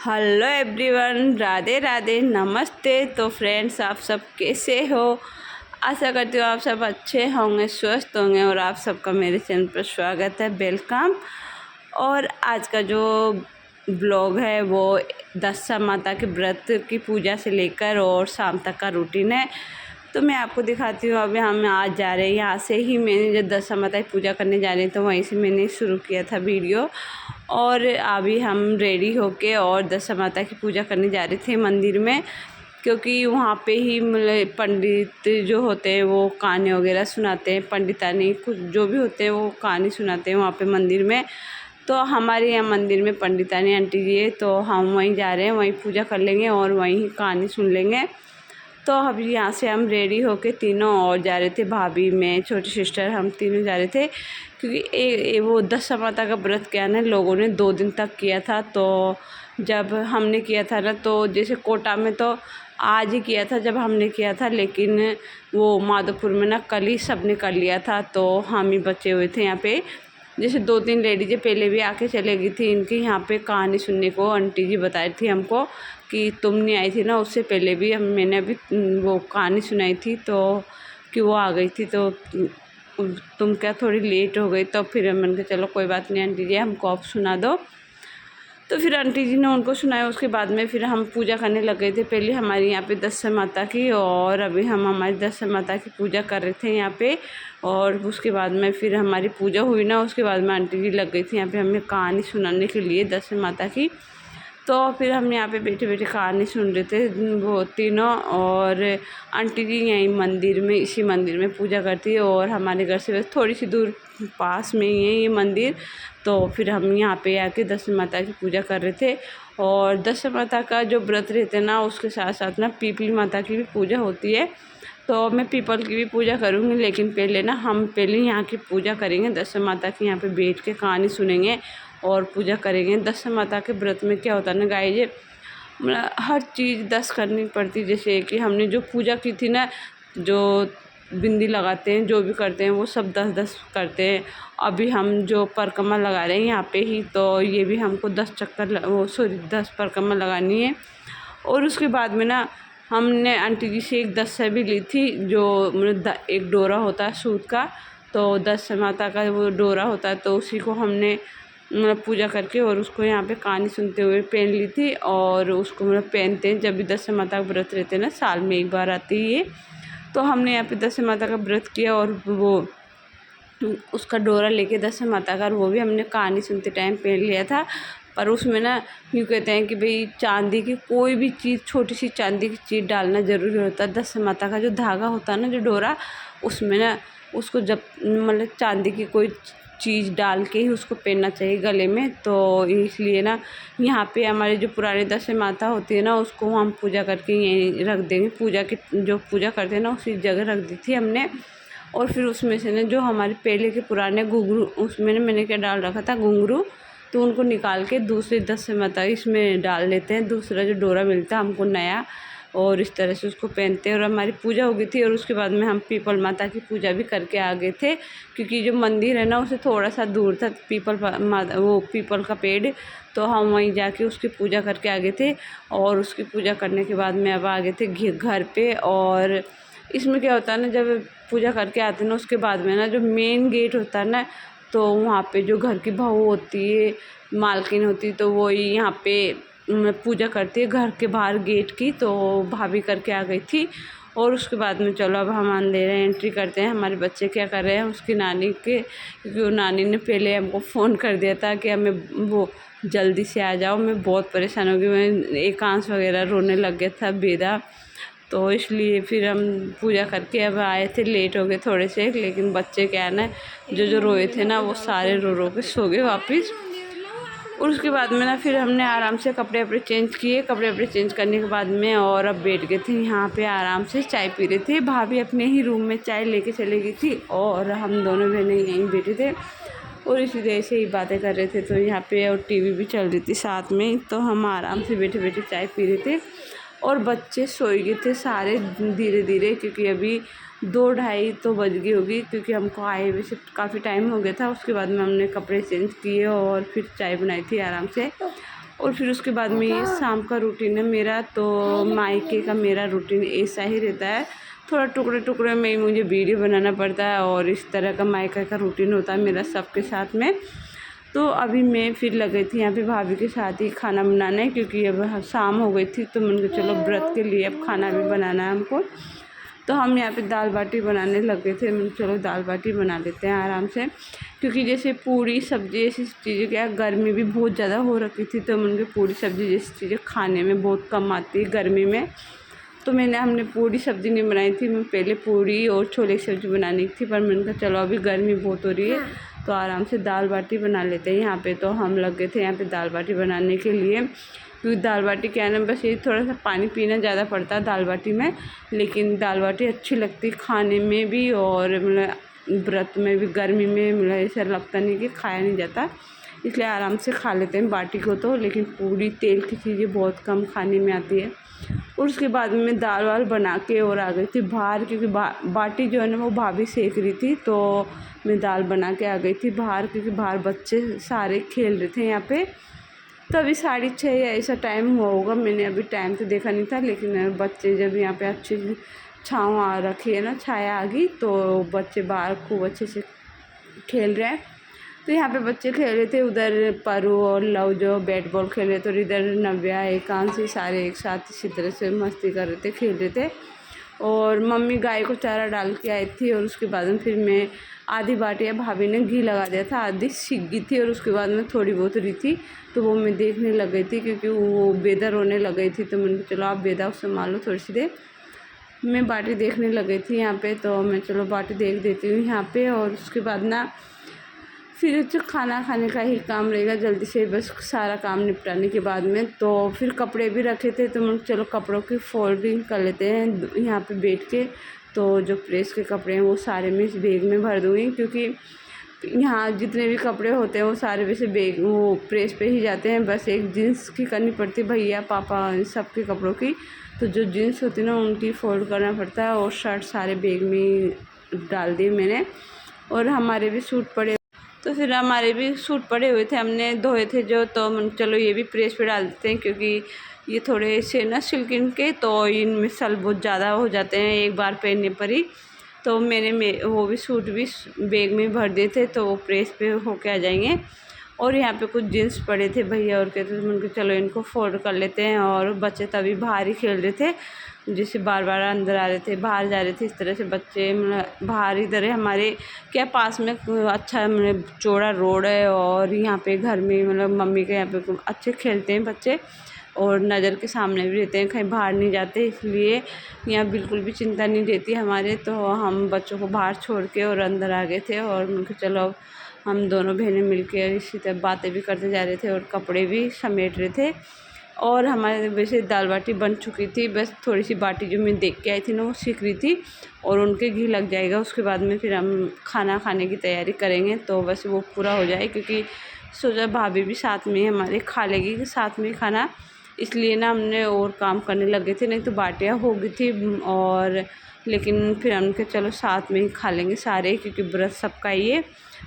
Hello everyone, Radhe Radhe, नमस्ते। तो friends, आप सब कैसे हो? आशा करती हूँ आप सब अच्छे होंगे, स्वस्थ होंगे। और आप सबका मेरे चैनल पर स्वागत है, वेलकम। और आज का जो ब्लॉग है वो दशा माता के व्रत की पूजा से लेकर और शाम तक का रूटीन है। तो मैं आपको दिखाती हूँ। अभी हम आज जा रहे हैं, यहाँ से ही मैंने जब दशा माता की पूजा करने जा रहे हैं तो वहीं से मैंने शुरू किया था वीडियो। और अभी हम रेडी होके और दशा माता की पूजा करने जा रहे थे मंदिर में, क्योंकि वहाँ पे ही मतलब पंडित जो होते हैं वो कहानी वगैरह सुनाते हैं। पंडितानी कुछ जो भी होते हैं वो कहानी सुनाते हैं वहाँ पे मंदिर में। तो हमारे यहाँ मंदिर में पंडितानी आंटी जी है, तो हम वहीं जा रहे हैं, वहीं पूजा कर लेंगे और वहीं कहानी सुन लेंगे। तो अभी यहाँ से हम रेडी होके तीनों और जा रहे थे, भाभी, मैं, छोटी सिस्टर, हम तीनों जा रहे थे। क्योंकि वो दशा माता का व्रत क्या ना लोगों ने 2 दिन तक किया था। तो जब हमने किया था ना, तो जैसे कोटा में तो आज ही किया था जब हमने किया था, लेकिन वो माधोपुर में ना कल ही सब ने कर लिया था। तो हम ही बचे हुए थे यहाँ पे। जैसे 2-3 लेडीज़ें पहले भी आके चले गई थी इनकी यहाँ पे कहानी सुनने को। आंटी जी बताई थी हमको कि तुम नहीं आई थी ना, उससे पहले भी मैंने अभी वो कहानी सुनाई थी, तो कि वो आ गई थी, तो तुम क्या थोड़ी लेट हो गई। तो फिर मैंने कहा चलो कोई बात नहीं आंटी जी, हमको आप सुना दो। तो फिर आंटी जी ने उनको सुनाया। उसके बाद में फिर हम पूजा करने लग गए थे। पहले हमारे यहाँ पे दशा माता की, और अभी हम हमारी दशा माता की पूजा कर रहे थे यहाँ पे। और उसके बाद में फिर हमारी पूजा हुई ना, उसके बाद में आंटी जी लग गई थी यहाँ पे हमें कहानी सुनाने के लिए दशा माता की। तो फिर हम यहाँ पे बैठे बैठे कहानी सुन रहे थे वो तीनों। और आंटी जी यहीं मंदिर में, इसी मंदिर में पूजा करती है, और हमारे घर से बस थोड़ी सी दूर पास में ही है ये मंदिर। तो फिर हम यहाँ पे आके दशा माता की पूजा कर रहे थे। और दशा माता का जो व्रत रहते हैं ना, उसके साथ साथ ना पीपली माता की भी पूजा होती है। तो मैं पीपल की भी पूजा करूँगी, लेकिन पहले ना हम पहले यहाँ की पूजा करेंगे दशा माता की। यहाँ पे बैठ के कहानी सुनेंगे और पूजा करेंगे। दशा माता के व्रत में क्या होता है ना गाइस, ये मतलब हर चीज़ 10 करनी पड़ती। जैसे कि हमने जो पूजा की थी ना, जो बिंदी लगाते हैं, जो भी करते हैं, वो सब 10-10 करते हैं। अभी हम जो परिक्रमा लगा रहे हैं यहाँ पे ही, तो ये भी हमको 10 चक्कर वो 10 परिक्रमा लगानी है। और उसके बाद में ना हमने आंटी जी से एक दस्सा भी ली थी, जो मतलब एक डोरा होता है सूत का। तो दशा माता का वो डोरा होता है, तो उसी को हमने मतलब पूजा करके और उसको यहाँ पे कहानी सुनते हुए पहन ली थी। और उसको मतलब पहनते हैं जब भी दशा माता का व्रत रहते हैं ना, साल में एक बार आती है ये। तो हमने यहाँ पे दशा माता का व्रत किया और वो उसका डोरा लेके दशा माता का, और वो भी हमने कहानी सुनते टाइम पहन लिया था। पर उसमें ना यूँ कहते हैं कि भाई चांदी की कोई भी चीज़, छोटी सी चांदी की चीज़ डालना ज़रूरी होता है। दशा माता का जो धागा होता है ना, जो डोरा, उसमें ना उसको जब मतलब चांदी की कोई चीज़ डाल के ही उसको पहनना चाहिए गले में। तो इसलिए ना यहाँ पे हमारे जो पुरानी दशा माता होती है ना, उसको हम पूजा करके यहीं रख देंगे। पूजा की जो पूजा करते हैं ना, उसी जगह रख दी थी हमने। और फिर उसमें से ना जो हमारे पहले के पुराने घुंघरू, उसमें ना मैंने क्या डाल रखा था, घुंघरू, तो उनको निकाल के दूसरी दशा माता इसमें डाल लेते हैं। दूसरा जो डोरा मिलता है हमको नया, और इस तरह से उसको पहनते हैं। और हमारी पूजा हो गई थी, और उसके बाद में हम पीपल माता की पूजा भी करके आ गए थे। क्योंकि जो मंदिर है ना, उसे थोड़ा सा दूर था पीपल माता, वो पीपल का पेड़। तो हम वहीं जाके उसकी पूजा करके आ गए थे। और उसकी पूजा करने के बाद में अब आ गए थे घर पे। और इसमें क्या होता है ना, जब पूजा करके आते हैं ना, उसके बाद में ना जो मेन गेट होता है ना, तो वहाँ पे जो घर की बहू होती है, मालकिन होती है, तो वो यहाँ पे पूजा करती है घर के बाहर गेट की। तो भाभी करके आ गई थी। और उसके बाद में चलो अब हम अंदर एंट्री करते हैं। हमारे बच्चे क्या कर रहे हैं, उसकी नानी के, क्योंकि वो नानी ने पहले हमको फ़ोन कर दिया था कि हमें वो जल्दी से आ जाओ। मैं बहुत परेशान हो गई, मैं एकांश वगैरह रोने लग गया था बेदा। तो इसलिए फिर हम पूजा करके अब आए थे, लेट हो गए थोड़े से। लेकिन बच्चे क्या है ना, जो रोए थे ना, वो सारे रो रो के सो गए वापस। और उसके बाद में ना फिर हमने आराम से कपड़े वपड़े चेंज किए। कपड़े वपड़े चेंज करने के बाद में और अब बैठ गए थे यहाँ पे, आराम से चाय पी रहे थे। भाभी अपने ही रूम में चाय लेके चली गई थी, और हम दोनों बहनें यहीं बैठे थे और इसी तरह से ही बातें कर रहे थे। तो यहाँ पे और टीवी भी चल रही थी साथ में। तो हम आराम से बैठे बैठे चाय पी रहे थे। और बच्चे सोए गए थे सारे धीरे धीरे, क्योंकि अभी 2-2:30 तो बज गई होगी, क्योंकि हमको आए हुए से काफ़ी टाइम हो गया था। उसके बाद में हमने कपड़े चेंज किए और फिर चाय बनाई थी आराम से। और फिर उसके बाद में ये शाम का रूटीन है मेरा। तो मायके का मेरा रूटीन ऐसा ही रहता है, थोड़ा टुकड़े टुकड़े में मुझे वीडियो बनाना पड़ता है और इस तरह का मायका का रूटीन होता है मेरा सबके साथ में। तो अभी मैं फिर लगी थी यहाँ पे भाभी के साथ ही खाना बनाने, क्योंकि अब शाम हो गई थी तो मैंने कहा चलो व्रत के लिए अब खाना भी बनाना है हमको। तो हम यहाँ पे दाल बाटी बनाने लगे थे। मैंने चलो दाल बाटी बना लेते हैं आराम से, क्योंकि जैसे पूरी सब्ज़ी ऐसी चीज़ें, क्या गर्मी भी बहुत ज़्यादा हो रखी थी तो मैंने पूरी सब्ज़ी जैसी चीज़ें खाने में बहुत कम आती है गर्मी में। तो हमने पूरी सब्ज़ी नहीं बनाई थी, मैं पहले पूरी और छोले की सब्ज़ी बनानी थी, पर मैंने कहा चलो अभी गर्मी बहुत हो रही है तो आराम से दाल बाटी बना लेते हैं यहाँ पे। तो हम लगे थे यहाँ पे दाल बाटी बनाने के लिए, क्योंकि दाल बाटी क्या है ना, बस ये थोड़ा सा पानी पीना ज़्यादा पड़ता है दाल बाटी में, लेकिन दाल बाटी अच्छी लगती है खाने में भी, और मतलब व्रत में भी गर्मी में मतलब ऐसा लगता नहीं कि खाया नहीं जाता, इसलिए आराम से खा लेते हैं बाटी को तो। लेकिन पूरी तेल की चीज़ें बहुत कम खाने में आती है। और उसके बाद में दाल वाल बना के और आ गई थी बाहर, क्योंकि बाटी जो है ना वो भाभी सेक रही थी, तो मैं दाल बना के आ गई थी बाहर, क्योंकि बाहर बच्चे सारे खेल रहे थे यहाँ पे। तो अभी 6:30 या ऐसा टाइम हुआ होगा, मैंने अभी टाइम तो देखा नहीं था, लेकिन बच्चे जब यहाँ पे अच्छी छाँव आ रखी है ना, छाया आ गई, तो बच्चे बाहर खूब अच्छे से खेल रहे हैं। तो यहाँ पे बच्चे खेल रहे थे, उधर परू और लव जो बैट बॉल खेल रहे थे, और इधर नव्या एकांशी सारे एक साथ इसी तरह से मस्ती कर रहे थे, खेल रहे थे। और मम्मी गाय को चारा डाल के आई थी, और उसके बाद में फिर मैं आधी बाटियाँ भाभी ने घी लगा दिया था, आधी सीख गई थी, और उसके बाद में थोड़ी बहुत रही थी तो वो मैं देखने लग गई थी, क्योंकि वो बेदा रोने लग गई थी। तो मैंने चलो आप बेदा उससे मान लो थोड़ी सी देर, मैं बाटी देखने लग गई थी यहाँ पे। तो मैं चलो बाटी देख देती हूँ यहाँ पे, और उसके बाद ना फिर जो खाना खाने का ही काम रहेगा जल्दी से, बस सारा काम निपटाने के बाद में। तो फिर कपड़े भी रखे थे तो मैं चलो कपड़ों की फोल्डिंग कर लेते हैं यहाँ पे बैठ के। तो जो प्रेस के कपड़े हैं वो सारे मैं इस बैग में भर दूँगी, क्योंकि यहाँ जितने भी कपड़े होते हैं वो सारे वैसे बैग वो प्रेस पे ही जाते हैं, बस एक जीन्स की करनी पड़ती है भैया पापा सबके कपड़ों की। तो जो जीन्स होती है ना उनकी फ़ोल्ड करना पड़ता है, और शर्ट सारे बैग में डाल दिए मैंने। और हमारे भी सूट पड़े, तो फिर हमारे भी सूट पड़े हुए थे, हमने धोए थे जो, तो चलो ये भी प्रेस पे डाल देते हैं, क्योंकि ये थोड़े से ना सिल्किन के, तो इनमें सल बहुत ज़्यादा हो जाते हैं एक बार पहनने पर ही। तो मैंने वो भी सूट भी बैग में भर दिए थे, तो वो प्रेस पे होके आ जाएंगे। और यहाँ पे कुछ जीन्स पड़े थे भैया और कहते थे, उनको चलो इनको फोल्ड कर लेते हैं। और बच्चे तभी बाहर ही खेल रहे थे, जैसे बार बार अंदर आ रहे थे बाहर जा रहे थे, इस तरह से बच्चे मतलब बाहर इधर है हमारे क्या पास में अच्छा मतलब चौड़ा रोड है, और यहाँ पे घर में मतलब मम्मी के यहाँ पे अच्छे खेलते हैं बच्चे, और नज़र के सामने भी रहते हैं, कहीं बाहर नहीं जाते, इसलिए यहाँ बिल्कुल भी चिंता नहीं रहती हमारे। तो हम बच्चों को बाहर छोड़ के और अंदर आ गए थे, और उनको चलो हम दोनों बहनें मिलकर इसी तरह बातें भी करते जा रहे थे और कपड़े भी समेट रहे थे। और हमारे वैसे दाल बाटी बन चुकी थी, बस थोड़ी सी बाटी जो मैं देख के आई थी ना वो सीख रही थी, और उनके घी लग जाएगा उसके बाद में फिर हम खाना खाने की तैयारी करेंगे, तो बस वो पूरा हो जाए, क्योंकि सोचा भाभी भी साथ में हमारे खा लेगी साथ में खाना, इसलिए ना हमने और काम करने लगे थे, नहीं तो बाटियाँ हो गई थी। और लेकिन फिर हम कहा चलो साथ में ही खा लेंगे सारे, क्योंकि व्रत सबका ही है,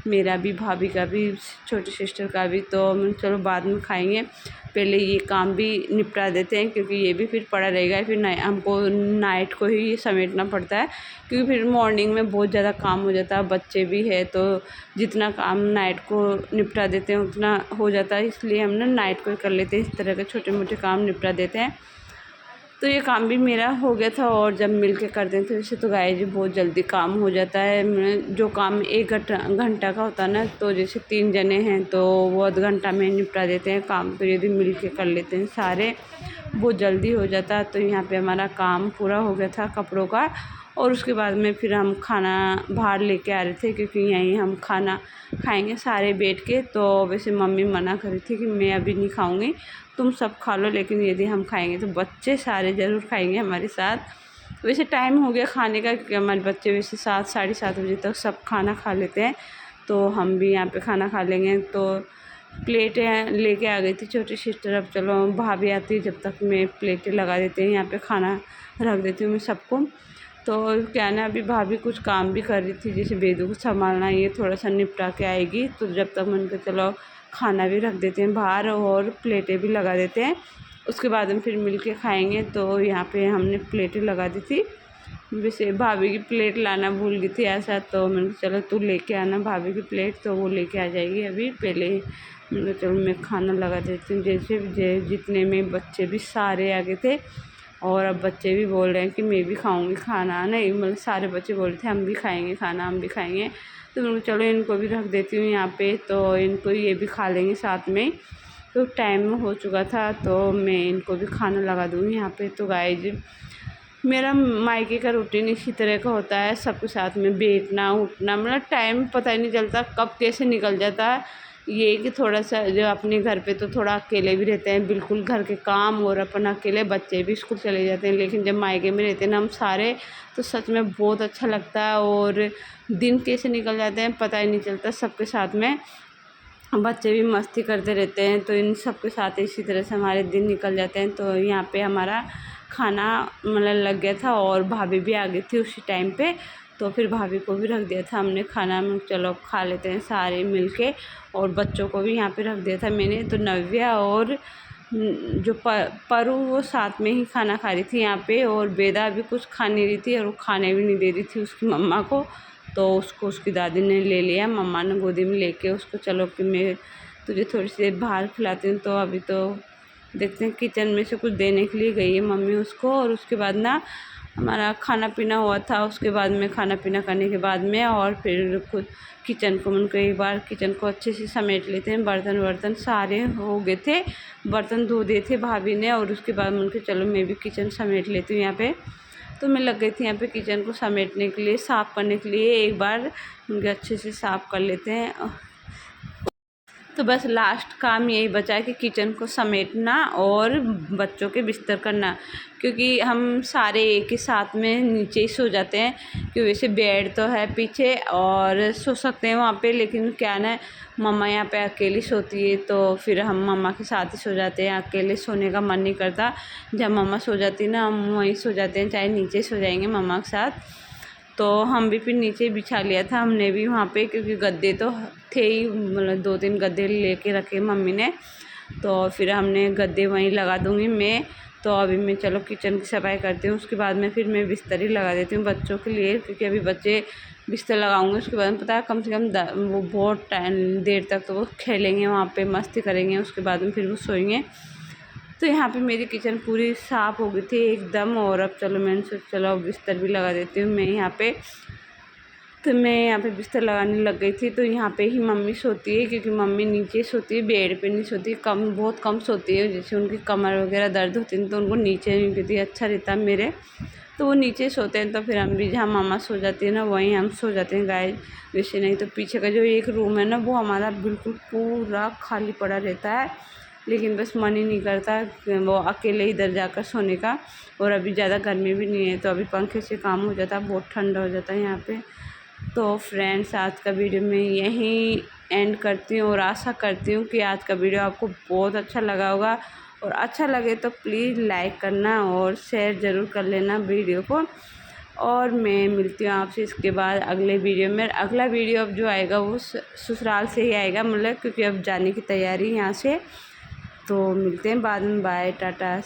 मेरा भी भाभी का भी छोटी सिस्टर का भी, तो चलो बाद में खाएंगे, पहले ये काम भी निपटा देते हैं, क्योंकि ये भी फिर पड़ा रहेगा, फिर हमको नाइट को ही समेटना पड़ता है, क्योंकि फिर मॉर्निंग में बहुत ज़्यादा काम हो जाता है, बच्चे भी है, तो जितना काम नाइट को निपटा देते हैं उतना हो जाता है, इसलिए हम ना नाइट को ही कर लेते हैं, इस तरह के छोटे मोटे काम निपटा देते हैं। तो ये काम भी मेरा हो गया था, और जब मिल के करते थे वैसे तो गाय जी बहुत जल्दी काम हो जाता है। जो काम 1 घंटा का होता है ना, तो जैसे 3 जने हैं तो वो आध घंटा में निपटा देते हैं काम, तो यदि मिल के कर लेते हैं सारे बहुत जल्दी हो जाता है। तो यहाँ पे हमारा काम पूरा हो गया था कपड़ों का, और उसके बाद में फिर हम खाना बाहर लेके आ रहे थे, क्योंकि यहीं हम खाना खाएंगे सारे बैठ के। तो वैसे मम्मी मना कर रही थी कि मैं अभी नहीं खाऊंगी, तुम सब खा लो, लेकिन यदि हम खाएंगे तो बच्चे सारे ज़रूर खाएंगे हमारे साथ। वैसे टाइम हो गया खाने का, क्योंकि हमारे बच्चे वैसे 7 साढ़े 7 बजे तक सब खाना खा लेते हैं, तो हम भी यहाँ पे खाना खा लेंगे। तो प्लेटें लेके आ गई थी छोटी सिस्टर, अब चलो भाभी आती है जब तक मैं प्लेटें लगा देती हूँ, यहाँ पे खाना रख देती हूँ मैं सबको। तो क्या ना अभी भाभी कुछ काम भी कर रही थी, जैसे बेदू को संभालना, ये थोड़ा सा निपटा के आएगी तो जब तक मन के चलो खाना भी रख देते हैं बाहर और प्लेटें भी लगा देते हैं, उसके बाद हम फिर मिल के खाएँगे। तो यहाँ पे हमने प्लेटें लगा दी थी, वैसे भाभी की प्लेट लाना भूल गई थी ऐसा, तो मैंने कहा चलो तू लेके आना भाभी की प्लेट, तो वो लेके आ जाएगी अभी। पहले मैंने कहा चलो मैं खाना लगा देती हूँ। जैसे जितने में बच्चे भी सारे आ गए थे और अब बच्चे भी बोल रहे हैं कि मैं भी खाऊंगी खाना, नहीं मतलब सारे बच्चे बोल रहे थे हम भी खाएंगे खाना, हम भी खाएंगे। तो मैंने चलो इनको भी रख देती हूँ यहाँ पे, तो इनको ये भी खा लेंगे साथ में। तो टाइम हो चुका था तो मैं इनको भी खाना लगा दूँगी यहाँ पे। तो गाइस मेरा मायके का रूटीन इसी तरह का होता है, सबके साथ में बैठना उठना, मतलब टाइम पता ही नहीं चलता कब कैसे निकल जाता है। ये कि थोड़ा सा जो अपने घर पे तो थोड़ा अकेले भी रहते हैं, बिल्कुल घर के काम और अपन अकेले, बच्चे भी स्कूल चले जाते हैं, लेकिन जब मायके में रहते हैं ना हम सारे, तो सच में बहुत अच्छा लगता है और दिन कैसे निकल जाते हैं पता ही नहीं चलता सबके साथ में। बच्चे भी मस्ती करते रहते हैं, तो इन सब के साथ इसी तरह से हमारे दिन निकल जाते हैं। तो यहाँ पे हमारा खाना मतलब लग गया था और भाभी भी आ गई थी उसी टाइम पे, तो फिर भाभी को भी रख दिया था हमने खाना में, चलो खा लेते हैं सारे मिलके। और बच्चों को भी यहाँ पे रख दिया था मैंने। तो नव्या और जो परू वो साथ में ही खाना खा रही थी यहाँ पे, और बेदा भी कुछ खा नहीं रही थी और वो खाने भी नहीं दे रही थी उसकी मम्मा को, तो उसको उसकी दादी ने ले लिया, मम्मा ने गोदी में लेके उसको, चलो कि मैं तुझे थोड़ी सी देर बाहर खिलाती हूँ। तो अभी तो देखते हैं, किचन में से कुछ देने के लिए गई है मम्मी उसको। और उसके बाद ना हमारा खाना पीना हुआ था, उसके बाद में खाना पीना करने के बाद में और फिर खुद किचन को मन को एक बार किचन को अच्छे से समेट लेते हैं। बर्तन वर्तन सारे हो गए थे, बर्तन धो दिए थे भाभी ने, और उसके बाद मन के चलो मैं भी किचन समेट लेती हूँ यहाँ पे। तो मैं लग गई थी यहाँ पे किचन को समेटने के लिए, साफ़ करने के लिए, एक बार उनके अच्छे से साफ़ कर लेते हैं। तो बस लास्ट काम यही बचा है कि किचन को समेटना और बच्चों के बिस्तर करना, क्योंकि हम सारे एक ही साथ में नीचे ही सो जाते हैं, क्योंकि वैसे बेड तो है पीछे और सो सकते हैं वहाँ पे, लेकिन क्या ना मम्मा यहाँ पे अकेली सोती है, तो फिर हम मम्मा के साथ ही सो जाते हैं। अकेले सोने का मन नहीं करता, जब मम्मा सो जाती है ना हम वहीं सो जाते हैं, चाहे नीचे सो जाएंगे मम्मा के साथ। तो हम भी फिर नीचे बिछा लिया था हमने भी वहाँ पे, क्योंकि गद्दे तो थे ही, मतलब 2-3 गद्दे लेके रखे मम्मी ने, तो फिर हमने गद्दे वहीं लगा दूँगी मैं। तो अभी मैं चलो किचन की सफाई करती हूँ, उसके बाद में फिर मैं बिस्तर ही लगा देती हूँ बच्चों के लिए, क्योंकि अभी बच्चे बिस्तर लगाऊंगी उसके बाद में पता है कम से कम वो बहुत टाइम देर तक तो वो खेलेंगे वहाँ पे, मस्ती करेंगे, उसके बाद में फिर वो सोएंगे। तो यहाँ पे मेरी किचन पूरी साफ़ हो गई थी एकदम, और अब चलो मैंने सोचा चलो अब बिस्तर भी लगा देती हूँ मैं यहाँ पे। तो मैं यहाँ पे बिस्तर लगाने लग गई थी। तो यहाँ पे ही मम्मी सोती है, क्योंकि मम्मी नीचे सोती है, बेड पे नहीं सोती, कम बहुत कम सोती है, जैसे उनकी कमर वगैरह दर्द होती है तो उनको नीचे नहीं देती, अच्छा रहता है मेरे, तो वो नीचे सोते हैं। तो फिर हम भी जहाँ मम्मा सो जाती है ना वहीं हम सो जाते हैं गाइस। वैसे नहीं तो पीछे का जो एक रूम है ना वो हमारा बिल्कुल पूरा खाली पड़ा रहता है, लेकिन बस मन ही नहीं करता वो अकेले इधर जाकर सोने का। और अभी ज़्यादा गर्मी भी नहीं है, तो अभी पंखे से काम हो जाता है, बहुत ठंडा हो जाता है यहाँ पे। तो फ्रेंड्स आज का वीडियो मैं यहीं एंड करती हूँ, और आशा करती हूँ कि आज का वीडियो आपको बहुत अच्छा लगा होगा, और अच्छा लगे तो प्लीज़ लाइक करना और शेयर ज़रूर कर लेना वीडियो को। और मैं मिलती हूँ आपसे इसके बाद अगले वीडियो में। अगला वीडियो अब जो आएगा वो ससुराल से ही आएगा, मतलब क्योंकि अब जाने की तैयारी यहाँ से। तो मिलते हैं बाद में, बाय टाटा।